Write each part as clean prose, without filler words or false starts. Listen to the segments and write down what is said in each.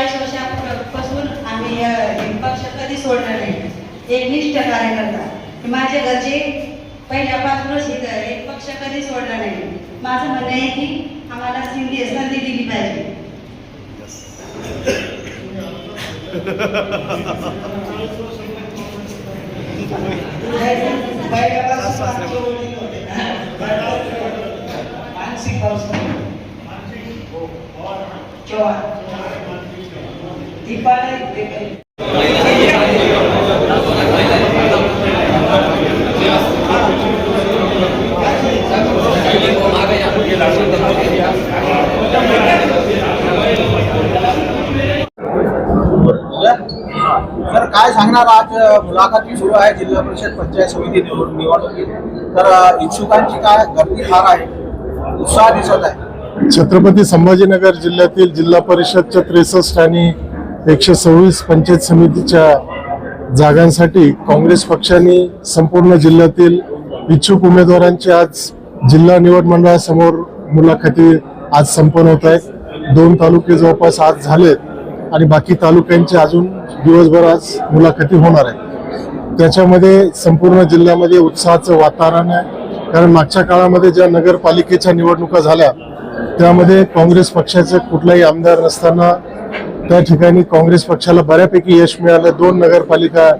वर्षापासून आम्ही पक्ष कधी सोडणार नाही, एक निष्ठ कार्यकर्ता माझ्या घरचे पहिल्यापासूनच एक पक्ष कधी सोडला नाही। माझं म्हणणं आहे की आम्हाला संधी दिली पाहिजे। सर काय सांगणार, आज मुलाखती सुरू आहे जिल्हा परिषद पंचायत समिती निवडणुकीत, तर इच्छुकांची काय गर्दी फार आहे, उत्साह दिसत आहे। छत्रपती संभाजीनगर जिल्ह्यातील जिल्हा परिषदच्या 63 आणि 126 पंचायत समितीच्या जागांसाठी काँग्रेस पक्षाने संपूर्ण जिल्ह्यातील इच्छुक उमेदवारांची आज जिल्हा निवड मंडळासमोर मुलाखती आज संपन्न होत आहेत। 2 तालुके जवळपास आज झालेत आणि बाकी तालुक्यांचे अजून दिवसभर आज मुलाखती होणार आहेत। त्याच्यामध्ये संपूर्ण जिल्ह्यामध्ये उत्साहाचं वातावरण आहे, कारण मागच्या काळामध्ये ज्या नगरपालिकेच्या निवडणुका झाल्या त्यामध्ये काँग्रेस पक्षाचे कुठलाही आमदार नसताना त्या ठिकाणी काँग्रेस पक्षाला बऱ्यापैकी यश मिळालं। 2 नगरपालिका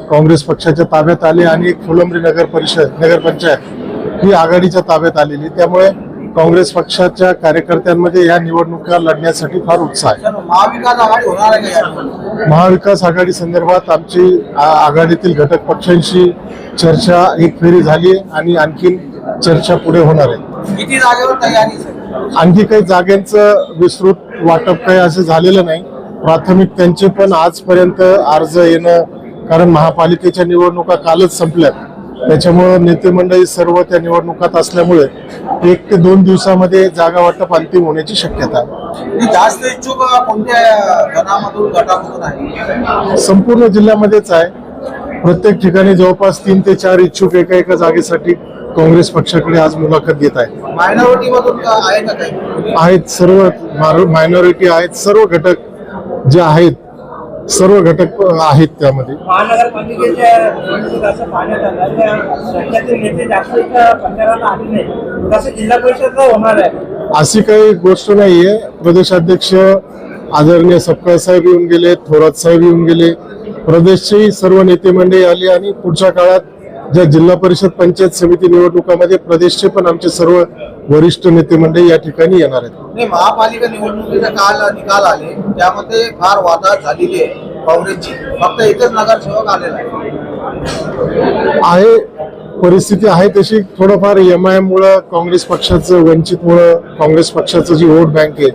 काँग्रेस पक्षाच्या ताब्यात आली आणि एक फुलंब्री नगरपंचायत ही आघाडीच्या ताब्यात आलेली, त्यामुळे काँग्रेस पक्षाच्या कार्यकर्त्यांमध्ये या निवडणुका लढण्यासाठी फार उत्साह आहे। महाविकास आघाडी होणार आहे का? महाविकास आघाडी संदर्भात आमची आघाडीतील घटक पक्षांशी चर्चा एक फेरी झाली आणि आणखीन चर्चा पुढे होणार आहे। किती जागेवर तयारी? आणखी काही जागांचं विस्तृत वाटप काही असं झालेलं नाही। प्राथमिक त्यांचे पण आजपर्यंत अर्ज येणं, कारण महापालिकेच्या निवडणुका कालच संपल्यात, त्याच्यामुळे नेते मंडळी सर्व त्या निवडणुकात असल्यामुळे 1 ते 2 दिवसामध्ये जागा वाटप अंतिम होण्याची शक्यता आहे। जास्त इच्छुक कोणत्या गणामधून गटामधून आहे? संपूर्ण जिल्ह्यामध्येच आहे। प्रत्येक ठिकाणी जवळपास 3 ते 4 इच्छुक एका जागेसाठी काँग्रेस पक्षाकडे आज मुलाखत घेत आहेत। मायनॉरिटी मधून आहे का काही? आहेत, सर्व मायनॉरिटी आहेत, सर्व घटक जे आहेत सर्व घटक आहेत त्यामध्ये। महानगरपालिकेच्या निवडणुकीत असं पाहण्यात आलं की राज्यातील नेते जास्त प्रचाराला आले नाही, तसं जिल्हा परिषदला होणार आहे अशी काही गोष्ट नाहीये। प्रदेशाध्यक्ष आदरणीय सपकाळ साहेब येऊन गेले, थोरात साहेब येऊन गेले, प्रदेशचे सर्व नेते मंडळी आले आणि पुढच्या काळात ज्या जिल्हा परिषद पंचायत समिती निवडणुकामध्ये प्रदेशचे पण आमचे सर्व वरिष्ठ नेते मंडळी या ठिकाणी येणार आहेत। महापालिका निवडणुकीचा काल निकाल आले त्यामध्ये फार वादात झालेली आहे काँग्रेसची, फक्त एकच नगरसेवक आलेला आहे। परिस्थिती आहे तशी। थोडंफार MIM मुळे काँग्रेस पक्षाचं, वंचित मुळे काँग्रेस पक्षाचं जी वोट बँक आहे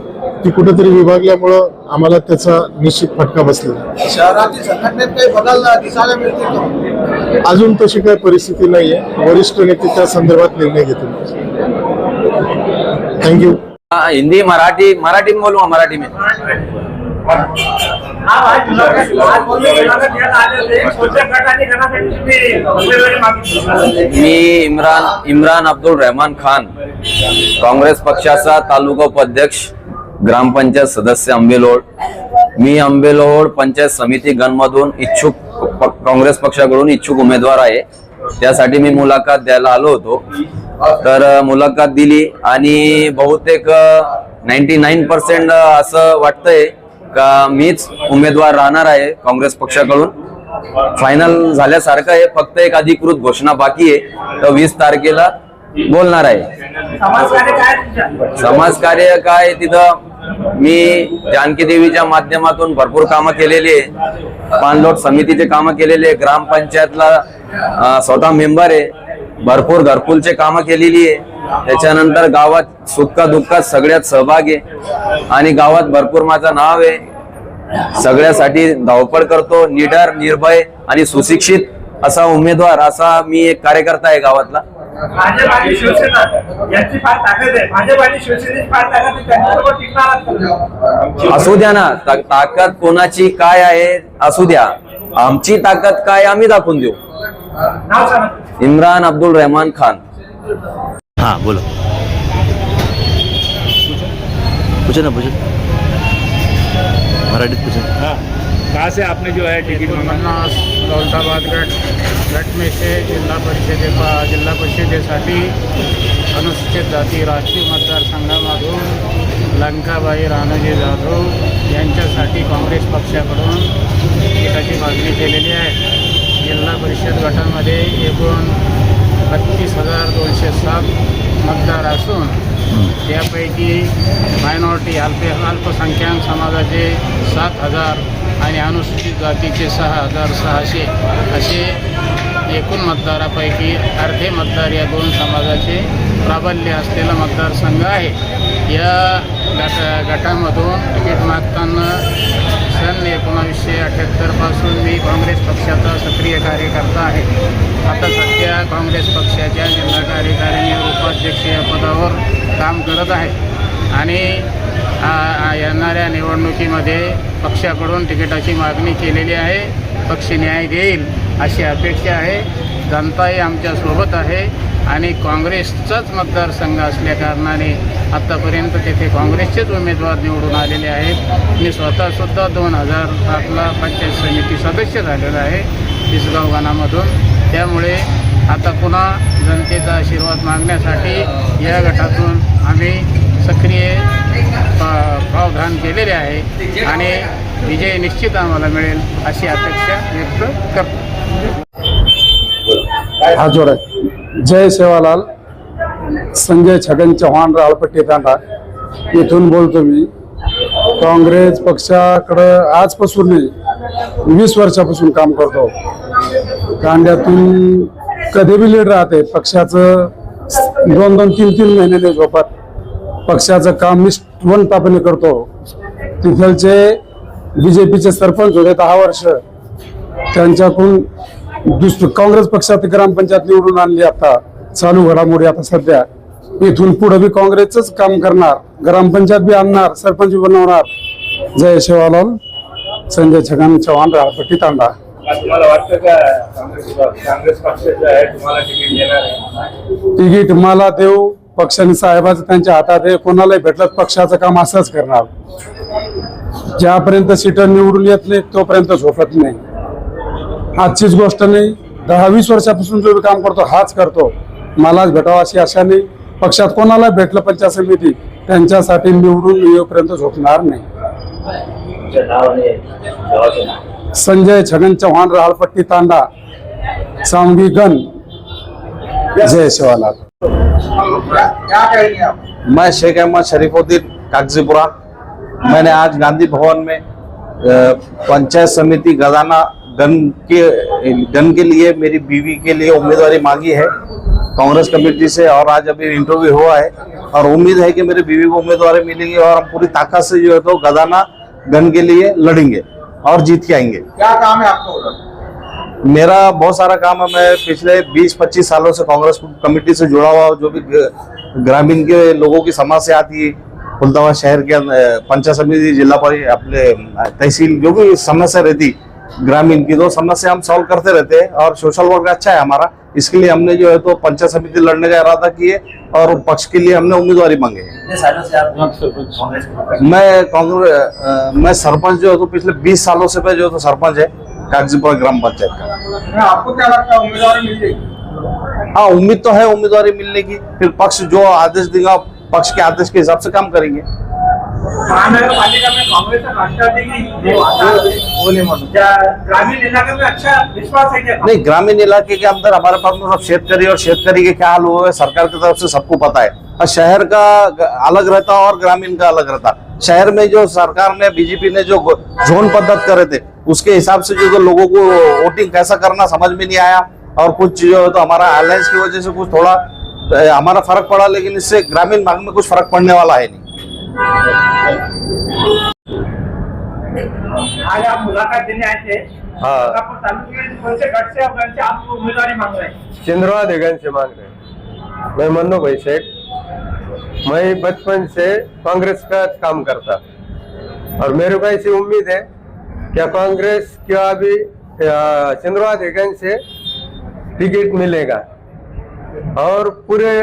ती कुठेतरी विभागल्यामुळं आम्हाला त्याचा निश्चित फटका बसलेला। शहरातील संघटनेत काही बदल दिसायला मिळतील? अजून तशी काही परिस्थिती नाहीये, वरिष्ठ नेते त्या संदर्भात निर्णय घेतील। Thank you. हिंदी मराठी में बोलूंगा, मराठी में। मी इम्रान अब्दुल रहमान खान, काँग्रेस पक्षाचा तालुका उपाध्यक्ष, ग्रामपंचायत सदस्य आंबेलोड। मी आंबेलोड पंचायत समिती गणमधून इच्छुक, काँग्रेस पक्षाकडून इच्छुक उमेदवार आहे, त्यासाठी मी मुलाखत द्यायला आलो होतो। तर मुलाखत दिली आणि बहुतेक 99% असं वाटतंय का मीच उमेदवार राहणार आहे काँग्रेस पक्षाकडून। फायनल झाल्यासारखं आहे, फक्त एक अधिकृत घोषणा बाकी आहे, तर 20 तारखेला बोलणार आहे। समाजकार्य काय, तिथं मी जानकी देवीच्या माध्यमातून भरपूर कामं केलेली आहे, पाणलोट समितीचे कामं केलेले, ग्रामपंचायतला स्वतः मेंबर आहे, भरपूर घरकुलचे कामं केलेली आहे, त्याच्यानंतर गावात सुखा दुःखात सगळ्यात सहभाग आहे आणि गावात भरपूर माझं नाव आहे, सगळ्यासाठी धावपळ करतो, निडर, निर्भय आणि सुशिक्षित असा उमेदवार, असा मी एक कार्यकर्ता आहे गावातला। भाजप आणि शिवसेना यांची फार ताकद आहे. भाजप आणि शिवसेनेची फार ताकद आहे. त्यांच्यासोबत टिकणार आहात का? असू द्या ना, ताकद कोणाची काय आहे असू द्या. आमची ताकद काय आम्ही दाखवून देऊ. नाव सांगा. इम्रान अब्दुल रहमान खान. हाँ बोलो, पूछो ना, पूछो मराठीत पूछो. हाँ, कहाँ से आपने जो है टिकट मांगा? दौलताबाद गट में से जिल्हा परिषदेसाठी अनुसूचित जाती राष्ट्रीय मतदारसंघामधून लंकाबाई राणाजी जाधव यांच्यासाठी काँग्रेस पक्षाकडून तिकिटाची मागणी केलेली आहे. जिल्हा परिषद गटामध्ये एकूण 32,207 मतदार असून त्यापैकी मायनॉरिटी अल्पसंख्याक समाजाचे 7,000 आणि अनुसूचित जातीचे 6,600 असे एकूण मतदारापैकी अर्धे मतदार या दोन समाजाचे प्राबल्य असलेला मतदारसंघ आहे. या गटामधून तिकीट मागताना सन 1978 पासून मी काँग्रेस पक्षाचा सक्रिय कार्यकर्ता आहे. आता सध्या काँग्रेस पक्षाच्या जिल्हा कार्यकारिणी उपाध्यक्ष या पदावर काम करत आहे आणि येणाऱ्या निवडणुकीमध्ये पक्षाकडून तिकिटाची मागणी केलेली आहे. पक्ष न्याय देईल अशी अपेक्षा आहे. जनताही आमच्यासोबत आहे आणि काँग्रेसचाच मतदारसंघ असल्याकारणाने आत्तापर्यंत तेथे काँग्रेसचेच उमेदवार निवडून आलेले आहेत. मी स्वतःसुद्धा 2007ला पंचायत समिती सदस्य झालेला आहे इसगाव गाणामधून. त्यामुळे आता पुन्हा जनतेचा आशीर्वाद मागण्यासाठी या गटातून आम्ही सक्रिय प्रावधान केलेले आहे आणि विजय निश्चित आम्हाला मिळेल अशी अपेक्षा व्यक्त करतो. हात जोडा. जय सेवालाल. संजय छगन चव्हाण, राळपट्टी तांडा इथून बोलतो मी. काँग्रेस पक्षाकडं आजपासून नाही 20 वर्षापासून काम करतो. कांड्यातून कधी बी लीड राहते. पक्षाचं 2-2, 3-3 महिन्याने झोपत पक्षाचं काम निष्ठवंतपणे करतो. तिथलचे BJPचे सरपंच होते 10 वर्ष. त्यांच्याकडून काँग्रेस पक्षात ग्रामपंचायत निवडून आणली. आता चालू घडामोडी आता सध्या इथून पुढे बी काँग्रेसच काम करणार. ग्रामपंचायत बी आणणार, सरपंच बी बनवणार. जय सेवालाल. संजय छगन चव्हाण, राळपट्टी तांडा. तुम्हाला वाटतं का काँग्रेस पक्षाचं आहे तुम्हाला तिकीट देणार आहे? तिकीट मला देऊ. पक्षाने साहेबाचं त्यांच्या हातात आहे. कोणालाही भेटलं पक्षाचं काम असंच करणार. ज्यापर्यंत सीट निवडून येत नाही तोपर्यंत झोपत नाही. आजचीच गोष्ट नाही, 10-20 वर्षापासून जो काम करतो हाच करतो. मलाच भेटावं अशी आशा नाही. पक्षात कोणाला भेटलं पंचायत समिती त्यांच्यासाठी निवडून येईपर्यंत झोपणार नाही. संजय छगन चव्हाण, राळपट्टी तांडा, सांगवी गण. जय सेवालाल. क्या कहेंगे आप? मैं शेख अहमद शरीफुद्दीन कागजीपुरा. मैंने आज गांधी भवन में पंचायत समिति गदाना गन के लिए मेरी बीवी के लिए उम्मीदवारी मांगी है कांग्रेस कमेटी से. और आज अभी इंटरव्यू हुआ है और उम्मीद है कि मेरी बीवी को उम्मीदवारी मिलेगी और हम पूरी ताकत से जो है तो गदाना गन के लिए लड़ेंगे और जीत के आएंगे. क्या काम है आपको उधर? मेरा बहुत सारा काम है. मैं पिछले 20-25 सालों से कांग्रेस कमेटी से जुड़ा हुआ. जो भी ग्रामीण के लोगों की समस्या आती है फुलताबाद शहर के पंचायत समिति जिला परिषद अपने तहसील जो भी समस्या रहती ग्रामीण की तो समस्या हम सॉल्व करते रहते हैं. और सोशल वर्क अच्छा है हमारा. इसके लिए हमने जो है तो पंचायत समिति लड़ने का इरादा किए और पक्ष के लिए हमने उम्मीदवारी मांगे. मैं सरपंच जो है तो पिछले 20 सालों से मैं जो तो सरपंच है कागजीपुरा ग्राम पंचायत का. आपको क्या लगता है उम्मीदवारी मिल जाएगी? हाँ, उम्मीद तो है उम्मीदवारी मिलने की. फिर पक्ष जो आदेश देगा पक्ष के आदेश के हिसाब से काम करेंगे. महानगर पालिका में कांग्रेस का राष्ट्रवादी ग्रामीण इलाके में अच्छा विश्वास है क्या? नहीं, ग्रामीण इलाके के अंदर हमारे पास में सब शेतकरी और शेतकरी के क्या हाल हुए हैं सरकार की तरफ से सबको पता है. और शहर का अलग रहता और ग्रामीण का अलग रहता. शहर में जो सरकार ने बीजेपी ने जो जोन पद्धत करे थे उसके हिसाब से जो लोगों को वोटिंग कैसा करना समझ में नहीं आया. और कुछ जो है तो हमारा अलायंस की वजह से कुछ थोड़ा हमारा फर्क पड़ा. लेकिन इससे ग्रामीण भाग में कुछ फर्क पड़ने वाला है नहीं. आज आप मुलाकात देने आए थे. हाँ. तालुके कौन से गट से आप उम्मीदवारी मांग रहे हैं? चिंद्रवा देगन से मांग रहे हैं. मैं मन्नू भाई शेख। मैं बचपन से कांग्रेस का काम करता और मेरे को ऐसी उम्मीद है क्या कांग्रेस क्या अभी सिंधुवादीगंज से टिकट मिलेगा और पूरे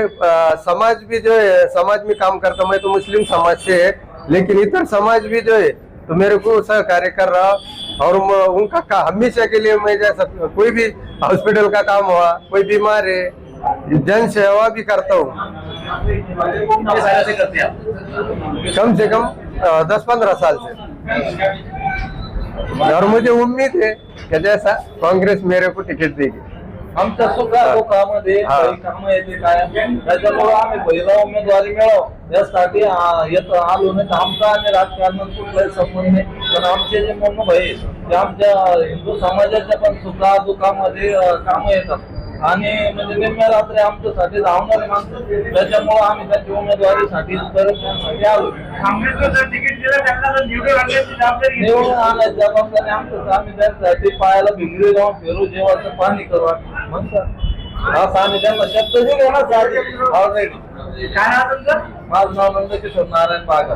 समाज भी जो है समाज में काम करता। मैं तो मुस्लिम समाज से है लेकिन इतर समाज भी जो है तो मेरे को सहकार्य कर रहा और उनका हमेशा के लिए मैं जैसा कोई भी हॉस्पिटल का काम हुआ कोई बीमार है जन सेवा भी करता हूँ। कम से कम 10-15 साल से और मुझे उम्मीद है कि जैसा कांग्रेस मेरे को टिकट देगी। आमच्या सुखादुखामध्ये काही कामं येते काय त्याच्यामुळे आम्ही पहिला उमेदवारी मिळव यासाठी येत आलो नाही तर आमचा आणि राजकारणात कुठलाही संबंध नाही पण आमचे जे मनोभाई ते आमच्या हिंदू समाजाच्या पण सुखादुखामध्ये कामं येतात आणि म्हणजे निम्म्या रात्री आमच्यासाठी धावणारे माणसं त्याच्यामुळे आम्ही त्यांची उमेदवारीसाठी करण्यासाठी आलो। काँग्रेसला जर तिकीट दिलं त्यांना जर निवडून आणण्याची जबाबदारी घेतली. निवडून आणायची जबाबदारी आमचं आम्ही त्यांच्यासाठी पायाला भिंगरी जाऊन फिरू जेवाचं पाणी करू म्हणतात हा पाणी त्यांना शब्द जे घेणार ऑलरेडी। काय नाव तुमचं? माझं नाव नंदकिशोर नारायण बागा।